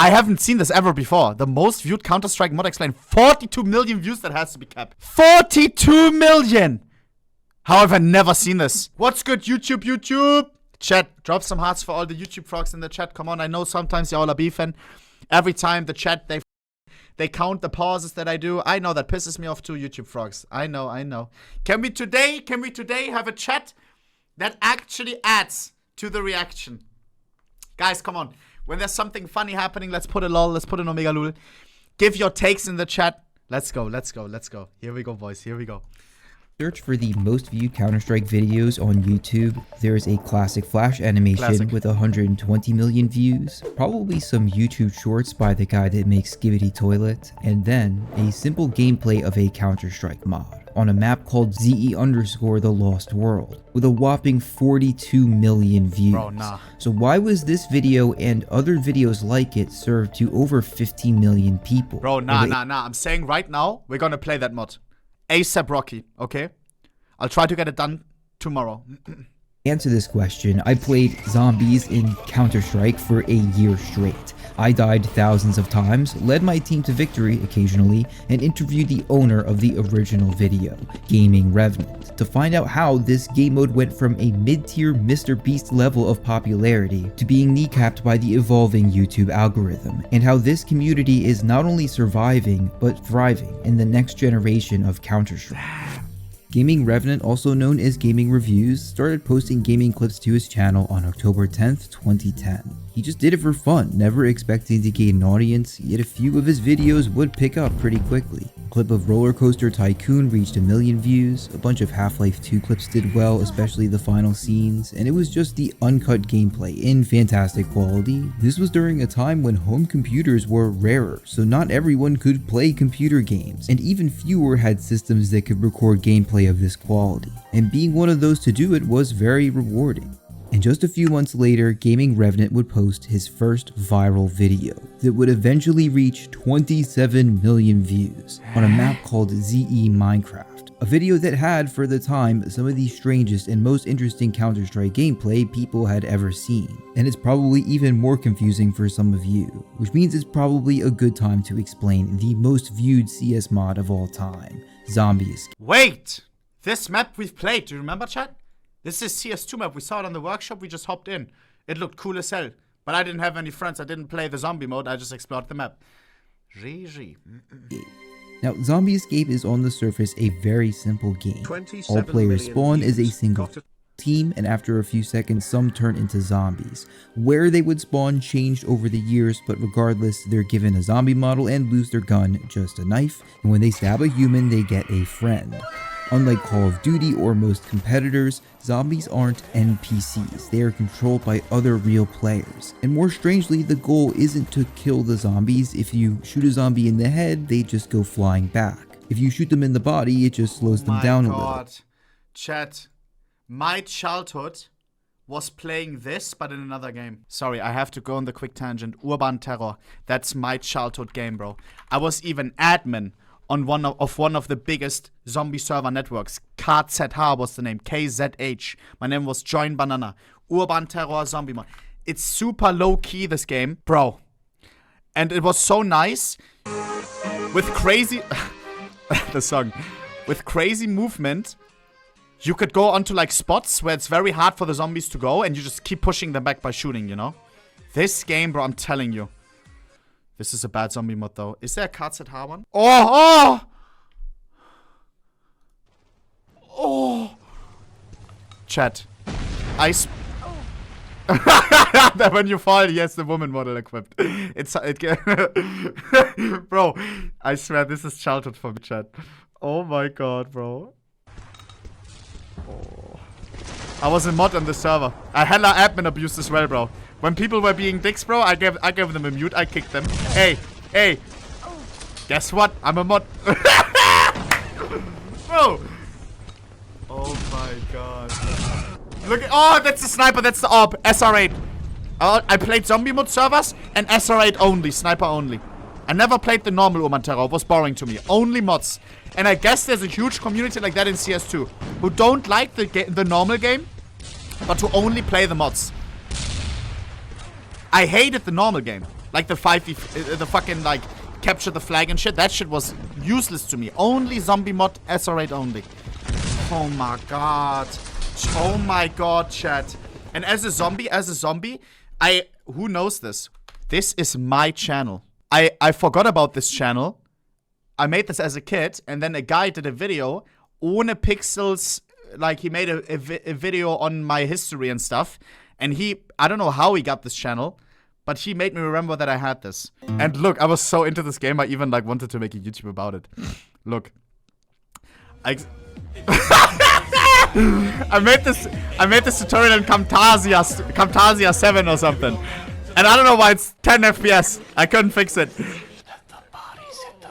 I haven't seen this ever before. The most viewed Counter-Strike mod explained. 42 million views, that has to be capped. 42 million! How have I never seen this? What's good, YouTube? Chat, drop some hearts for all the YouTube frogs in the chat. Come on, I know sometimes y'all are beefing. Every time the chat, they count the pauses that I do. I know that pisses me off too, YouTube frogs. I know. Can we today have a chat that actually adds to the reaction? Guys, come on. When there's something funny happening, let's put a lol, let's put an omega lul. Give your takes in the chat. Let's go. Here we go, boys. Here we go. Search for the most viewed Counter-Strike videos on YouTube. There's a classic flash animation with 120 million views, probably some YouTube shorts by the guy that makes Skibidi Toilet, and then a simple gameplay of a Counter-Strike mod on a map called ZE_The Lost World with a whopping 42 million views. Bro, nah. So why was this video and other videos like it served to over 50 million people? Bro, nah. I'm saying right now, we're gonna play that mod. ASAP Rocky, okay? I'll try to get it done tomorrow. Answer this question. I played zombies in Counter-Strike for a year straight. I died thousands of times, led my team to victory occasionally, and interviewed the owner of the original video, Gaming Revenant, to find out how this game mode went from a mid-tier Mr. Beast level of popularity to being kneecapped by the evolving YouTube algorithm, and how this community is not only surviving, but thriving in the next generation of Counter-Strike. Gaming Revenant, also known as Gaming Reviews, started posting gaming clips to his channel on October 10th, 2010. He just did it for fun, never expecting to gain an audience, yet a few of his videos would pick up pretty quickly. A clip of Roller Coaster Tycoon reached 1 million views, a bunch of Half-Life 2 clips did well, especially the final scenes, and it was just the uncut gameplay in fantastic quality. This was during a time when home computers were rarer, so not everyone could play computer games, and even fewer had systems that could record gameplay of this quality, and being one of those to do it was very rewarding. And just a few months later, Gaming Revenant would post his first viral video that would eventually reach 27 million views on a map called ZE Minecraft, a video that had, for the time, some of the strangest and most interesting Counter-Strike gameplay people had ever seen. And it's probably even more confusing for some of you, which means it's probably a good time to explain the most viewed CS mod of all time, Zombie Escape. Wait! This map we've played, do you remember, chat? This is CS2 map. We saw it on the workshop. We just hopped in. It looked cool as hell. But I didn't have any friends. I didn't play the zombie mode. I just explored the map. GG. Now, Zombie Escape is on the surface a very simple game. All players spawn as a single team, and after a few seconds, some turn into zombies. Where they would spawn changed over the years, but regardless, they're given a zombie model and lose their gun, just a knife. And when they stab a human, they get a friend. Unlike Call of Duty or most competitors, zombies aren't NPCs, they are controlled by other real players. And more strangely, the goal isn't to kill the zombies. If you shoot a zombie in the head, they just go flying back. If you shoot them in the body, it just slows them down a little. Chat, my childhood was playing this, but in another game. Sorry, I have to go on the quick tangent. Urban Terror, that's my childhood game, bro. I was even admin on one of the biggest zombie server networks. KZH was the name. KZH. My name was Join Banana. Urban Terror Zombie Mod. It's super low key, this game, bro. And it was so nice. With crazy the song. With crazy movement, you could go onto like spots where it's very hard for the zombies to go, and you just keep pushing them back by shooting, you know? This game, bro, I'm telling you. This is a bad zombie mod, though. Is there a KZH one? Oh! Chat. When you fall, yes, the woman model equipped. Bro, I swear this is childhood for me, chat. Oh my god, bro. Oh. I was a mod on the server. I hella admin abused as well, bro. When people were being dicks, bro, I gave them a mute. I kicked them. Hey. Guess what? I'm a mod. Bro. Oh my god. Look at. Oh, that's the sniper. That's the AWP. SR8. I played zombie mod servers and SR8 only. Sniper only. I never played the normal Urban Terror. It was boring to me. Only mods. And I guess there's a huge community like that in CS2 who don't like the normal game, but who only play the mods. I hated the normal game. Like the 5v, the fucking like capture the flag and shit. That shit was useless to me. Only zombie mod, SR8 only. Oh my god. Oh my god, chat. And as a zombie, who knows this? This is my channel. I forgot about this channel. I made this as a kid, and then a guy did a video, ohnepixels, like he made a video on my history and stuff. And I don't know how he got this channel, but he made me remember that I had this. And look, I was so into this game, I even like wanted to make a YouTube about it. Look. I made this tutorial in Camtasia 7 or something. And I don't know why it's 10 FPS. I couldn't fix it. Let the bodies hit the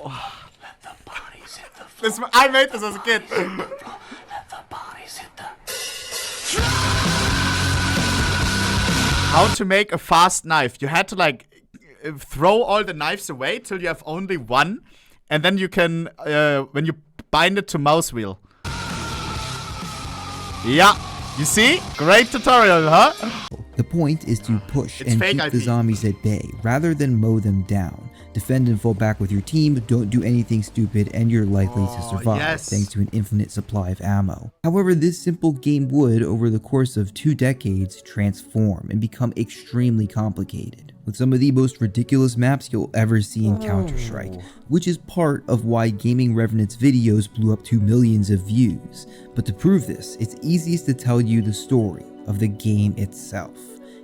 Let the bodies hit the I made this as a kid. Let the bodies hit the How to make a fast knife. You had to like throw all the knives away till you have only one. And then you can, when you bind it to mouse wheel. Yeah, you see? Great tutorial, huh? The point is to push It's and fake keep IP. the zombies at bay, rather than mow them down. Defend and fall back with your team, don't do anything stupid, and you're likely to survive, yes. thanks to an infinite supply of ammo. However, this simple game would, over the course of 2 decades, transform and become extremely complicated, with some of the most ridiculous maps you'll ever see in Counter-Strike, which is part of why Gaming Revenant's videos blew up to millions of views. But to prove this, it's easiest to tell you the story of the game itself.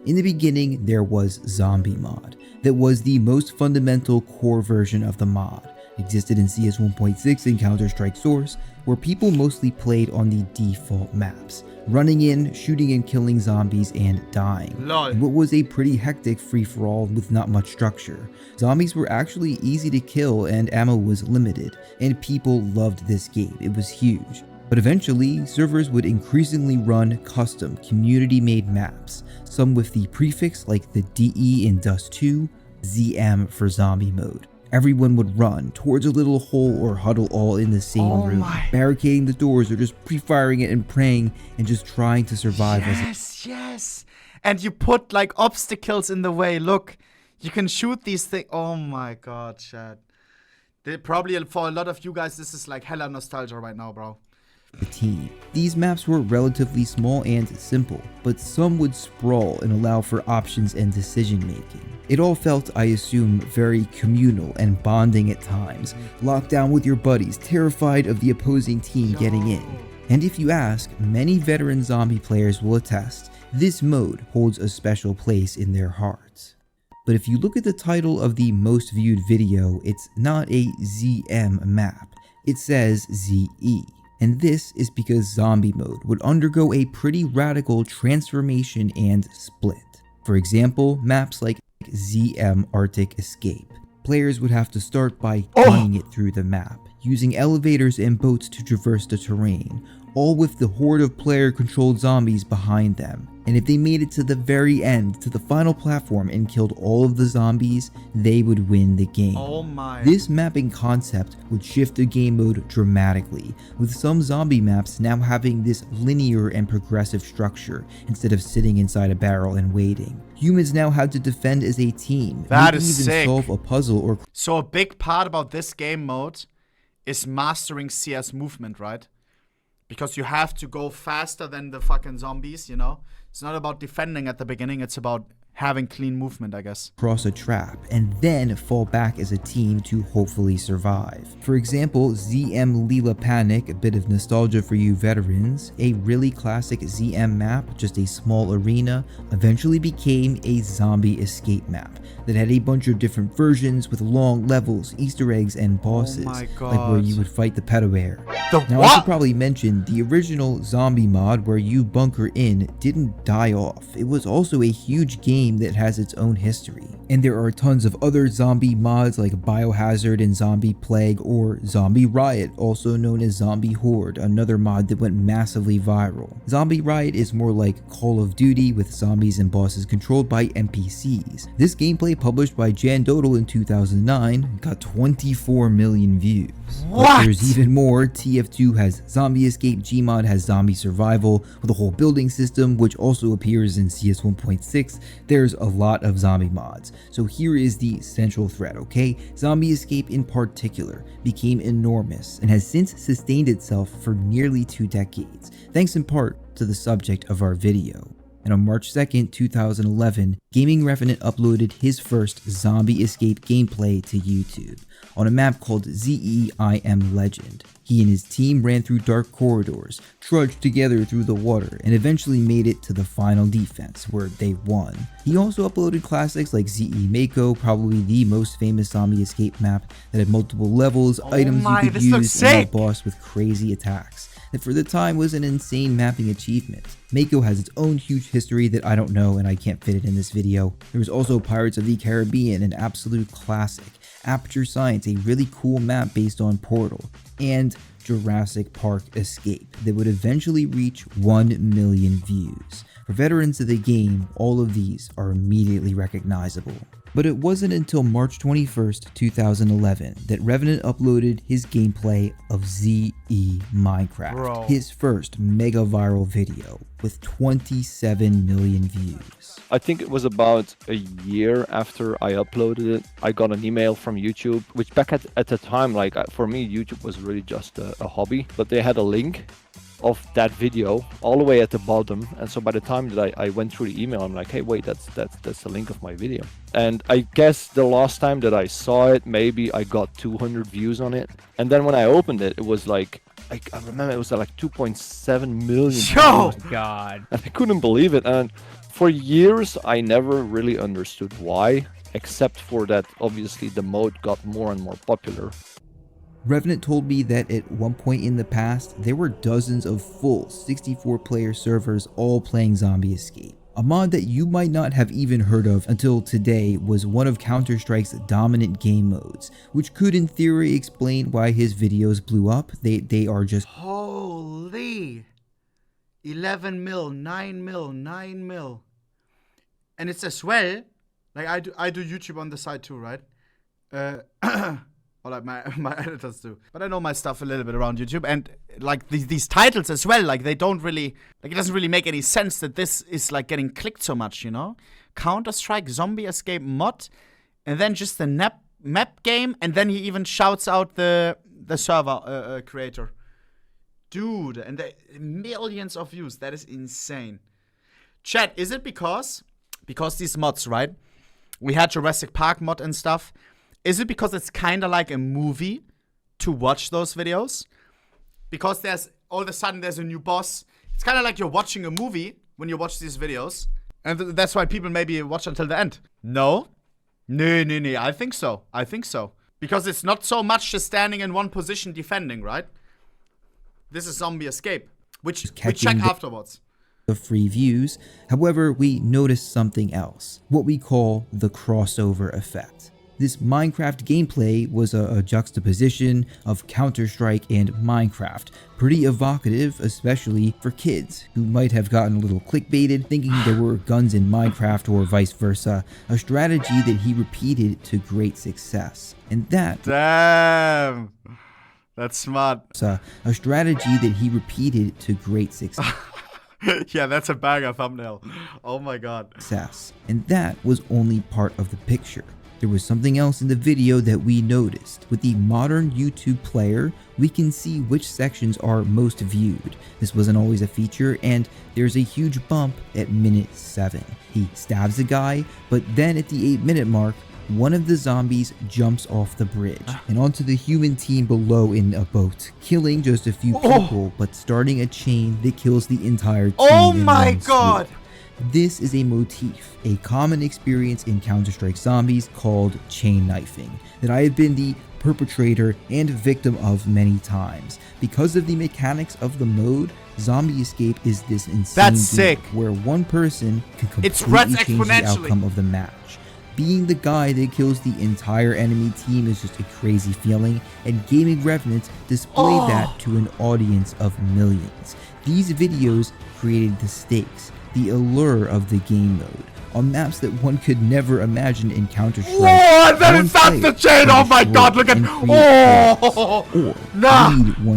In the beginning, there was Zombie Mod, that was the most fundamental core version of the mod. It existed in CS 1.6 and Counter-Strike Source, where people mostly played on the default maps, running in, shooting and killing zombies, and dying. Lol. In what was a pretty hectic free-for-all with not much structure. Zombies were actually easy to kill and ammo was limited, and people loved this game. It was huge. But eventually, servers would increasingly run custom, community-made maps, some with the prefix like the DE in Dust 2, ZM for zombie mode. Everyone would run towards a little hole or huddle all in the same room, barricading the doors or just pre-firing it and praying and just trying to survive Yes. And you put like obstacles in the way. Look, you can shoot these things. Oh my god, chat. Probably for a lot of you guys, this is like hella nostalgia right now, bro. the team. These maps were relatively small and simple, but some would sprawl and allow for options and decision making. It all felt, I assume, very communal and bonding at times, locked down with your buddies, terrified of the opposing team getting in. And if you ask, many veteran zombie players will attest, this mode holds a special place in their hearts. But if you look at the title of the most viewed video, it's not a ZM map, it says ZE. And this is because zombie mode would undergo a pretty radical transformation and split. For example, maps like ZM Arctic Escape. Players would have to start by gunning it through the map, using elevators and boats to traverse the terrain, all with the horde of player-controlled zombies behind them. And if they made it to the very end, to the final platform, and killed all of the zombies, they would win the game. Oh my. This mapping concept would shift the game mode dramatically, with some zombie maps now having this linear and progressive structure, instead of sitting inside a barrel and waiting. Humans now had to defend as a team, That maybe is even sick. solve a puzzle or So a big part about this game mode is mastering CS movement, right? Because you have to go faster than the fucking zombies, you know? It's not about defending at the beginning, it's about having clean movement, I guess. cross a trap, and then fall back as a team to hopefully survive. For example, ZM Leela Panic, a bit of nostalgia for you veterans, a really classic ZM map, just a small arena, eventually became a zombie escape map that had a bunch of different versions with long levels, Easter eggs, and bosses, my like where God. you would fight the pedoair. The Now, I should what? probably mention, the original zombie mod where you bunker in didn't die off. It was also a huge game that has its own history. And there are tons of other zombie mods like Biohazard and Zombie Plague, or Zombie Riot, also known as Zombie Horde, another mod that went massively viral. Zombie Riot is more like Call of Duty with zombies and bosses controlled by NPCs. This gameplay, published by Jan Dodal in 2009, got 24 million views. But What? there's even more. TF2 has Zombie Escape, Gmod has Zombie Survival with a whole building system, which also appears in CS 1.6, There's a lot of zombie mods, so here is the central thread, okay? Zombie Escape in particular became enormous and has since sustained itself for nearly 2 decades, thanks in part to the subject of our video. And on March 2nd, 2011, Gaming Revenant uploaded his first Zombie Escape gameplay to YouTube on a map called ZEIM Legend. He and his team ran through dark corridors, trudged together through the water, and eventually made it to the final defense, where they won. He also uploaded classics like ZE Mako, probably the most famous zombie escape map that had multiple levels, items you could use, and a boss with crazy attacks. That for the time was an insane mapping achievement. Mako has its own huge history that I don't know and I can't fit it in this video. There was also Pirates of the Caribbean, an absolute classic, Aperture Science, a really cool map based on Portal, and Jurassic Park Escape that would eventually reach 1 million views. For veterans of the game, all of these are immediately recognizable. But it wasn't until March 21st, 2011 that Revenant uploaded his gameplay of ZE Minecraft, his first mega viral video with 27 million views. I think it was about a year after I uploaded it, I got an email from YouTube, which back at the time, like for me, YouTube was really just a hobby, but they had a link of that video all the way at the bottom, and so by the time that I went through the email, I'm like, hey, wait, that's the link of my video. And I guess the last time that I saw it, maybe I got 200 views on it, and then when I opened it, it was like, I remember it was like 2.7 million. Oh God! And I couldn't believe it, and for years I never really understood why, except for that obviously the mode got more and more popular. Revenant told me that at one point in the past, there were dozens of full 64-player servers all playing Zombie Escape. A mod that you might not have even heard of until today was one of Counter-Strike's dominant game modes, which could in theory explain why his videos blew up. They are just holy 11 mil, 9 mil, 9 mil. And it's as well, like I do YouTube on the side too, right? Or like my editors do. But I know my stuff a little bit around YouTube, and like these titles as well, like they don't really, like it doesn't really make any sense that this is like getting clicked so much, you know? Counter-Strike Zombie Escape mod, and then just the map game, and then he even shouts out the server creator. Dude, and the millions of views, that is insane. Chat, is it because these mods, right? We had Jurassic Park mod and stuff. Is it because it's kind of like a movie to watch those videos? Because there's all of a sudden there's a new boss. It's kind of like you're watching a movie when you watch these videos. And that's why people maybe watch until the end. No? No. I think so. Because it's not so much just standing in one position defending, right? This is Zombie Escape, which we check afterwards. The free views. However, we noticed something else. What we call the crossover effect. This Minecraft gameplay was a juxtaposition of Counter-Strike and Minecraft. Pretty evocative, especially for kids who might have gotten a little clickbaited thinking there were guns in Minecraft or vice versa. A strategy that he repeated to great success. And that... Damn! That's smart. A strategy that he repeated to great success. Yeah, that's a banger thumbnail. Oh my god. And that was only part of the picture. There was something else in the video that we noticed. With the modern YouTube player, we can see which sections are most viewed. This wasn't always a feature, and there's a huge bump at minute 7. He stabs a guy, but then at the 8-minute mark, one of the zombies jumps off the bridge and onto the human team below in a boat, killing just a few people, but starting a chain that kills the entire team. Oh my god! This is a motif, a common experience in Counter-Strike Zombies called chain knifing, that I have been the perpetrator and victim of many times. Because of the mechanics of the mode, Zombie Escape is this insane game where one person can completely change the outcome of the match. Being the guy that kills the entire enemy team is just a crazy feeling, and Gaming Revenant displayed that to an audience of millions. These videos created the stakes, the allure of the game mode, on maps that one could never imagine in Counter-Strike. Oh, that is the chain! Oh my god, look at... Oh! Nah!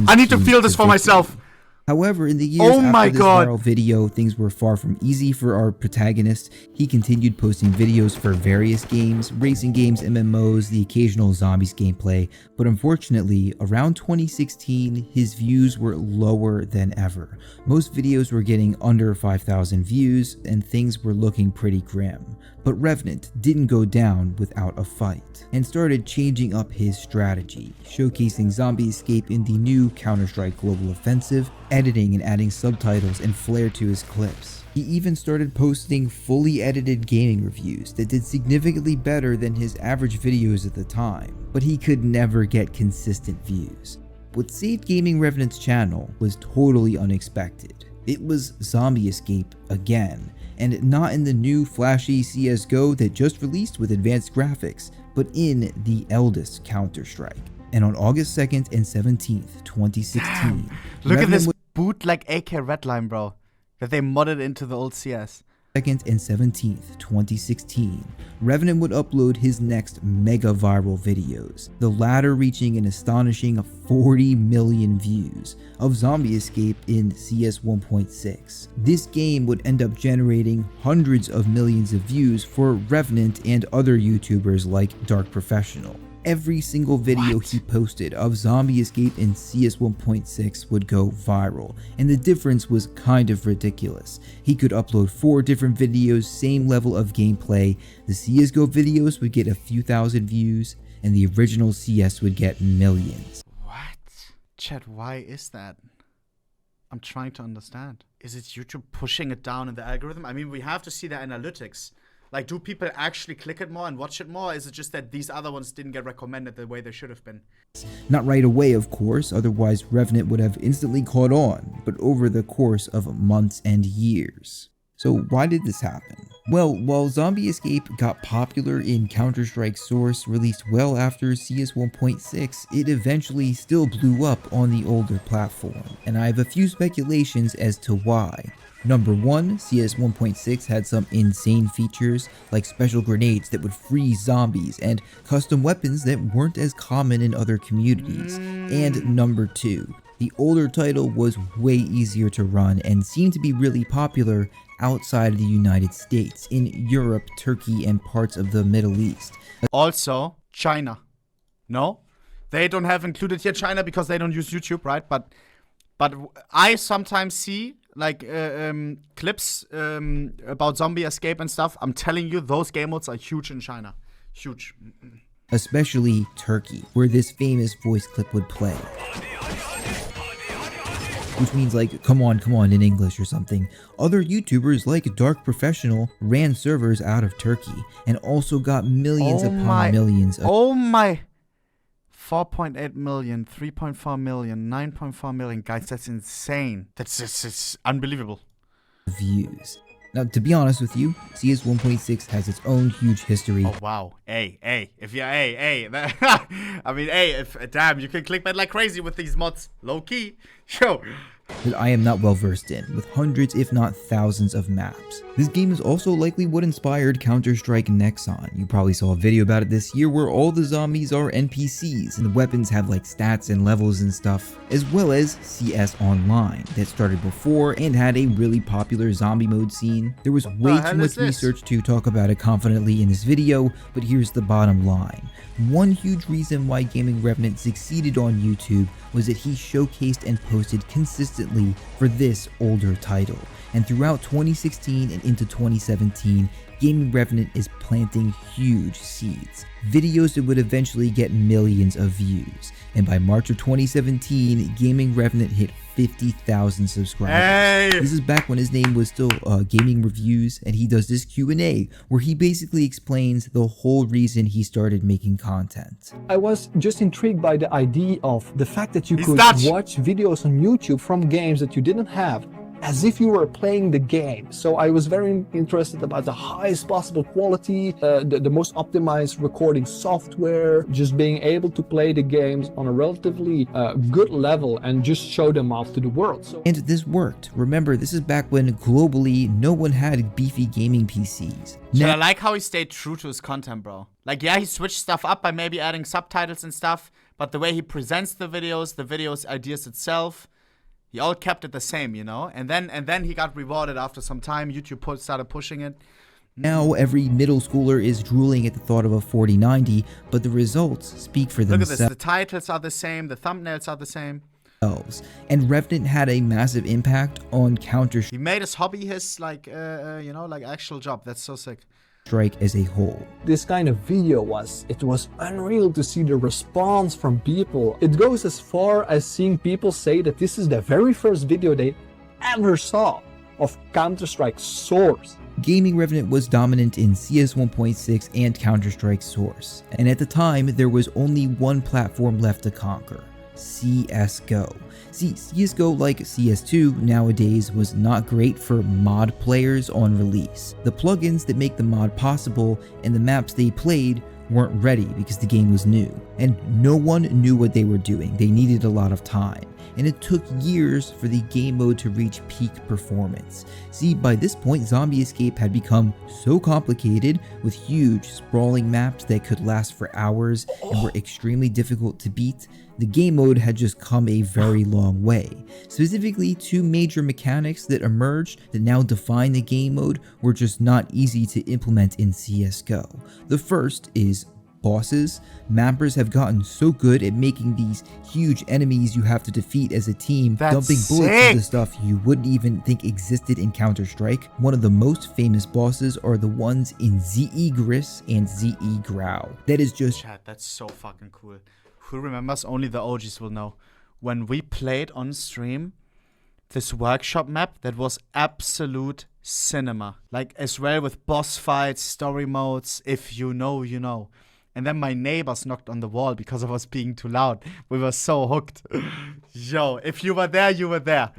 I need to feel this for myself. However, in the years Oh my after this God. viral video, things were far from easy for our protagonist. He continued posting videos for various games, racing games, MMOs, the occasional zombies gameplay, but unfortunately, around 2016, his views were lower than ever. Most videos were getting under 5,000 views, and things were looking pretty grim. But Revenant didn't go down without a fight, and started changing up his strategy, showcasing zombie escape in the new Counter-Strike Global Offensive, editing and adding subtitles and flair to his clips. He even started posting fully edited gaming reviews that did significantly better than his average videos at the time, but he could never get consistent views. What saved Gaming Revenant's channel was totally unexpected. It was zombie escape again, and not in the new flashy CSGO that just released with advanced graphics, but in the eldest Counter-Strike. And on August 2nd and 17th, 2016, Look at Revenant this bootleg AK Redline, bro. That they modded into the old CS. 2nd and 17th, 2016, Revenant would upload his next mega viral videos, the latter reaching an astonishing 40 million views of Zombie Escape in CS 1.6. This game would end up generating hundreds of millions of views for Revenant and other YouTubers like Dark Professional. Every single video he posted of Zombie Escape in CS 1.6 would go viral, and the difference was kind of ridiculous. He could upload 4 different videos, same level of gameplay. The CSGO videos would get a few thousand views, and the original CS would get millions. What? Chat, why is that? I'm trying to understand. Is it YouTube pushing it down in the algorithm? I mean, we have to see the analytics. Like, do people actually click it more and watch it more? Or is it just that these other ones didn't get recommended the way they should have been? Not right away, of course, otherwise Revenant would have instantly caught on, but over the course of months and years. So why did this happen? Well, while Zombie Escape got popular in Counter-Strike Source, released well after CS 1.6, it eventually still blew up on the older platform, and I have a few speculations as to why. Number 1, CS 1.6 had some insane features like special grenades that would freeze zombies and custom weapons that weren't as common in other communities. And number 2, the older title was way easier to run and seemed to be really popular outside of the United States, in Europe, Turkey, and parts of the Middle East. Also, China. No? They don't have included here China because they don't use YouTube, right? But I sometimes see like clips about zombie escape and stuff. I'm telling you, those game modes are huge in China. Huge. Especially Turkey, where this famous voice clip would play. Which means like, come on in English or something. Other YouTubers like Dark Professional ran servers out of Turkey and also got millions upon millions of 4.8 million, 3.4 million, 9.4 million. Guys, that's insane. That's just it's unbelievable. Views. Now, to be honest with you, CS 1.6 has its own huge history. Oh, wow. Hey, if you're, I mean, damn, you can clickbait like crazy with these mods. Low key. Yo. That I am not well versed in, with hundreds if not thousands of maps. This game is also likely what inspired Counter-Strike Nexon. You probably saw a video about it this year where all the zombies are NPCs and the weapons have like stats and levels and stuff, as well as CS Online that started before and had a really popular zombie mode scene. There was way too much research to talk about it confidently in this video, but here's the bottom line. One huge reason why Gaming Revenant succeeded on YouTube was that he showcased and posted consistently for this older title. And throughout 2016 and into 2017, Gaming Revenant is planting huge seeds. Videos that would eventually get millions of views. And by March of 2017, Gaming Revenant hit 50,000 subscribers. Hey! This is back when his name was still Gaming Reviews, and he does this Q&A where he basically explains the whole reason he started making content. I was just intrigued by the idea of the fact that you He's could Dutch. watch videos on YouTube from games that you didn't have, as if you were playing the game. So I was very interested about the highest possible quality, the most optimized recording software, just being able to play the games on a relatively good level and just show them off to the world. So And this worked. Remember, this is back when globally no one had beefy gaming PCs. I like how he stayed true to his content, bro. Like, yeah, he switched stuff up by maybe adding subtitles and stuff, but the way he presents the videos ideas itself, He all kept it the same, you know? And then he got rewarded after some time. YouTube started pushing it. Now every middle schooler is drooling at the thought of a 4090, but the results speak for Look at themselves. this. The titles are the same. The thumbnails are the same. And Revenant had a massive impact on Counter-Strike He made his hobby his, like, you know, like actual job. That's so sick. as a whole. This kind of video was unreal to see the response from people. It goes as far as seeing people say that this is the very first video they ever saw of Counter-Strike Source. Gaming Revenant was dominant in CS 1.6 and Counter-Strike Source, and at the time there was only one platform left to conquer: CSGO. See, CSGO, like CS2 nowadays, was not great for mod players on release. The plugins that make the mod possible and the maps they played weren't ready because the game was new, and no one knew what they were doing. They needed a lot of time, and it took years for the game mode to reach peak performance. See, by this point, Zombie Escape had become so complicated with huge, sprawling maps that could last for hours and were extremely difficult to beat. The game mode had just come a very long way. Specifically, two major mechanics that emerged that now define the game mode were just not easy to implement in CSGO. The first is bosses. Mappers have gotten so good at making these huge enemies you have to defeat as a team, dumping bullets into stuff you wouldn't even think existed in Counter-Strike. One of the most famous bosses are the ones in ZE Gris and ZE Grau. That is just... Chat, that's so fucking cool. Who remembers? Only the OGs will know. When we played on stream this workshop map, that was absolute cinema. Like, as well with boss fights, story modes. If you know, you know. And then my neighbors knocked on the wall because I was being too loud. We were so hooked. Yo, if you were there, you were there.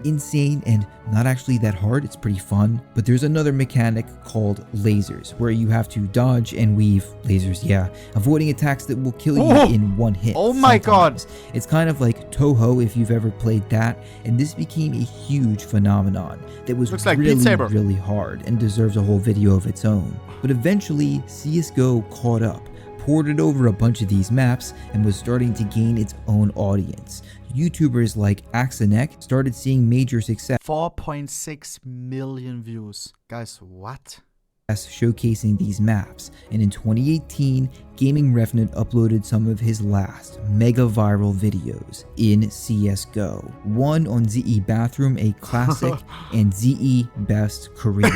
Insane and not actually that hard. It's pretty fun. But there's another mechanic called lasers, where you have to dodge and weave lasers, yeah, avoiding attacks that will kill you in one hit. Oh my god. It's kind of like Toho if you've ever played that, and this became a huge phenomenon that was really hard and deserves a whole video of its own. But eventually CSGO caught up, ported over a bunch of these maps, and was starting to gain its own audience. YouTubers like Axanek started seeing major success. 4.6 million views. Guys, what? Showcasing these maps, and in 2018, Gaming Revenant uploaded some of his last mega viral videos in CSGO. One on ZE Bathroom, a classic, and ZE Best Korea.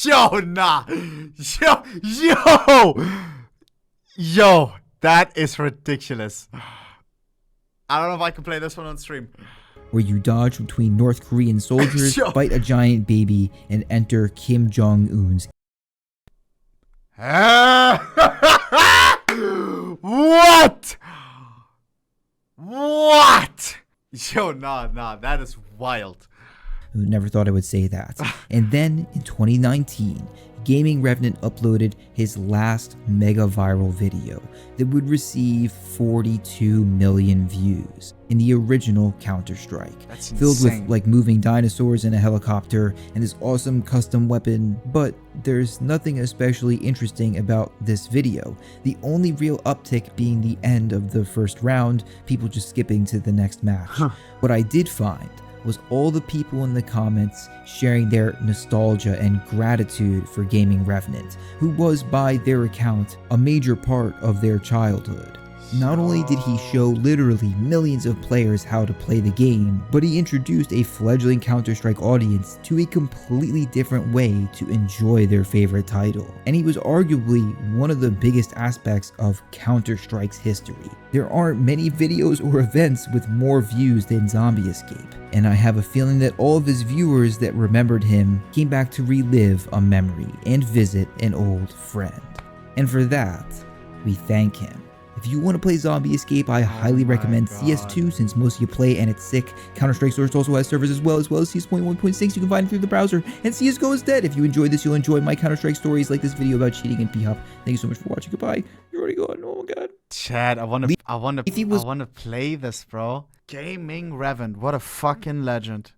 Yo, nah. Yo, that is ridiculous. I don't know if I can play this one on stream. Where you dodge between North Korean soldiers, fight a giant baby, and enter Kim Jong-un's. What? What? Yo, nah, that is wild. Who never thought I would say that. And then in 2019, Gaming Revenant uploaded his last mega viral video that would receive 42 million views in the original Counter-Strike. That's filled insane. with like moving dinosaurs in a helicopter and this awesome custom weapon. But there's nothing especially interesting about this video. The only real uptick being the end of the first round, people just skipping to the next match. What I did find was all the people in the comments sharing their nostalgia and gratitude for Gaming Revenant, who was, by their account, a major part of their childhood. Not only did he show literally millions of players how to play the game, but he introduced a fledgling Counter-Strike audience to a completely different way to enjoy their favorite title. And he was arguably one of the biggest aspects of Counter-Strike's history. There aren't many videos or events with more views than Zombie Escape, and I have a feeling that all of his viewers that remembered him came back to relive a memory and visit an old friend. And for that, we thank him. If you want to play Zombie Escape, I highly recommend CS2 since most of you play and it's sick. Counter-Strike Source also has servers as well as CS1.6. You can find it through the browser. And CSGO is dead. If you enjoyed this, you'll enjoy my Counter-Strike stories like this video about cheating and p-hop. Thank you so much for watching. Goodbye. You're already gone. Oh my god. Chad, I wanna play this, bro. Gaming Revenant, what a fucking legend.